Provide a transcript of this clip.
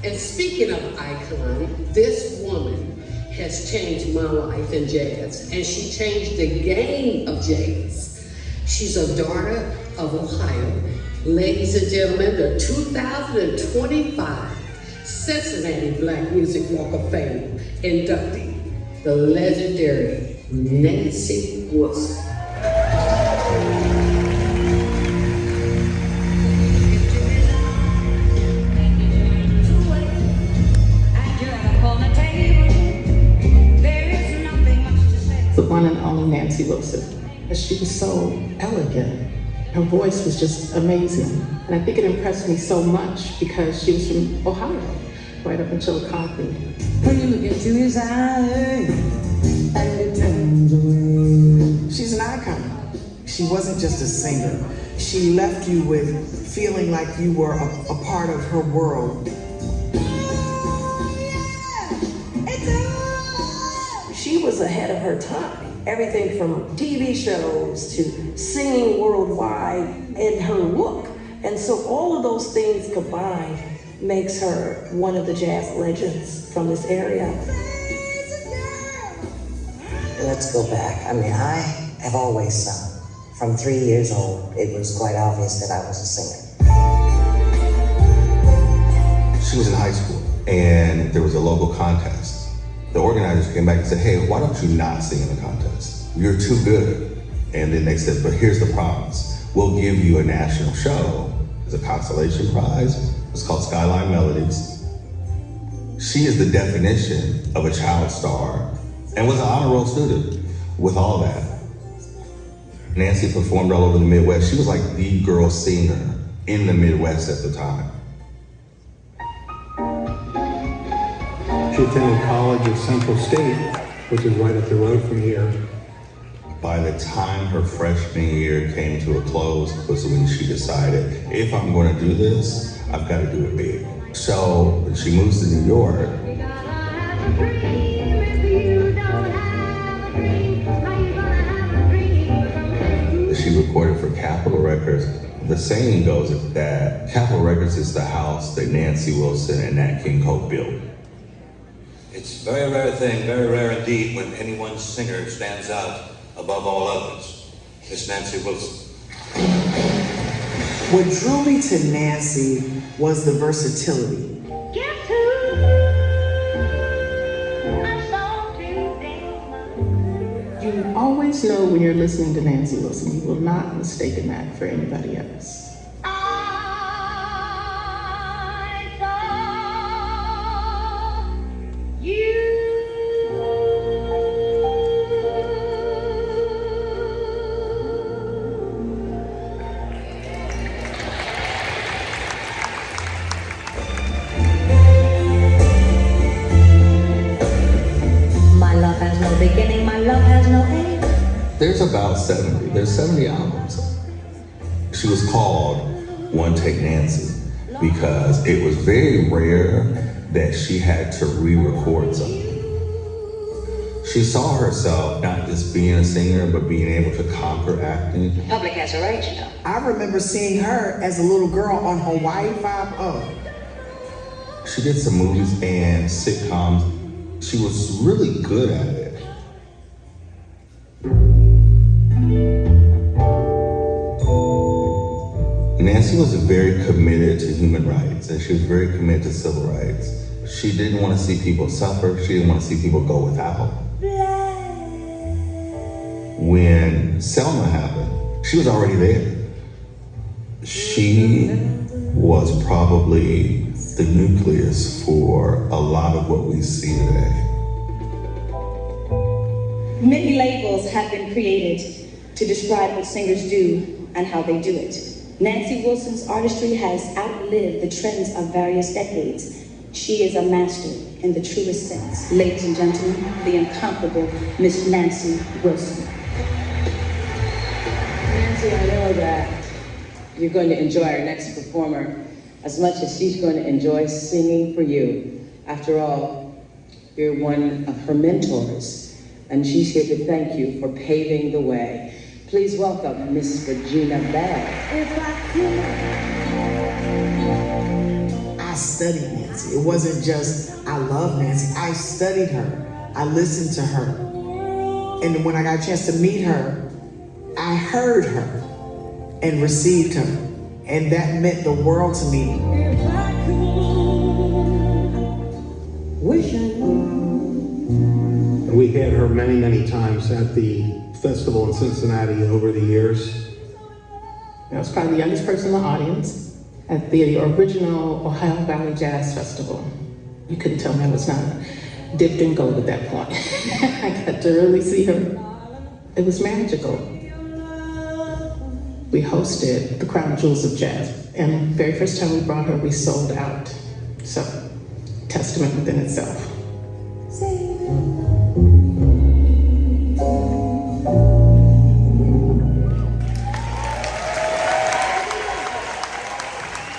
And speaking of icon, this woman has changed my life in jazz, and she changed the game of jazz. She's a daughter of Ohio. Ladies and gentlemen, the 2025 Cincinnati Black Music Walk of Fame inductee, the legendary Nancy Wilson. The one and only Nancy Wilson. She was so elegant. Her voice was just amazing. And I think it impressed me so much because she was from Ohio, right up in Chillicothe. When you look into his eyes, and it turns away. She's an icon. She wasn't just a singer. She left you with feeling like you were a part of her world. She was ahead of her time. Everything from TV shows to singing worldwide and her look. And so all of those things combined makes her one of the jazz legends from this area. Let's go back. I mean, I have always sung. From 3 years old, it was quite obvious that I was a singer. She was in high school and there was a local contest. The organizers came back and said, hey, why don't you not sing in the contest? You're too good. And then they said, but here's the promise. We'll give you a national show as a consolation prize. It's called Skyline Melodies. She is the definition of a child star and was an honor roll student with all that. Nancy performed all over the Midwest. She was like the girl singer in the Midwest at the time. She attended college at Central State, which is right up the road from here. By the time her freshman year came to a close was when she decided, if I'm going to do this, I've got to do it big. So when she moves to New York, she recorded for Capitol Records. The saying goes that Capitol Records is the house that Nancy Wilson and Nat King Cole built. It's a very rare thing, very rare indeed, when any one singer stands out above all others. It's Nancy Wilson. What drew me to Nancy was the versatility. Guess who I saw today? You always know when you're listening to Nancy Wilson, you will not mistake that for anybody else. Beginning, my love has no end. There's about 70. There's 70 albums. She was called One Take Nancy because it was very rare that she had to re-record something. She saw herself not just being a singer, but being able to conquer acting. The public has a right to know. I remember seeing her as a little girl on Hawaii 5-0. She did some movies and sitcoms. She was really good at it. Nancy was very committed to human rights, and she was very committed to civil rights. She didn't want to see people suffer. She didn't want to see people go without. When Selma happened, she was already there. She was probably the nucleus for a lot of what we see today. Many labels have been created to describe what singers do and how they do it. Nancy Wilson's artistry has outlived the trends of various decades. She is a master in the truest sense. Ladies and gentlemen, the incomparable Miss Nancy Wilson. Nancy, I know that you're going to enjoy our next performer as much as she's going to enjoy singing for you. After all, you're one of her mentors, and she's here to thank you for paving the way. Please welcome Miss Regina Bell. I I studied Nancy. It wasn't just, I love Nancy. I studied her. I listened to her. And when I got a chance to meet her, I heard her and received her. And that meant the world to me. And we had her many, many times at the festival in Cincinnati over the years. I was probably the youngest person in the audience at the original Ohio Valley Jazz Festival. You couldn't tell me I was not dipped in gold at that point. I got to really see her. It was magical. We hosted the Crown Jewels of Jazz, and the very first time we brought her, we sold out. So, testament within itself.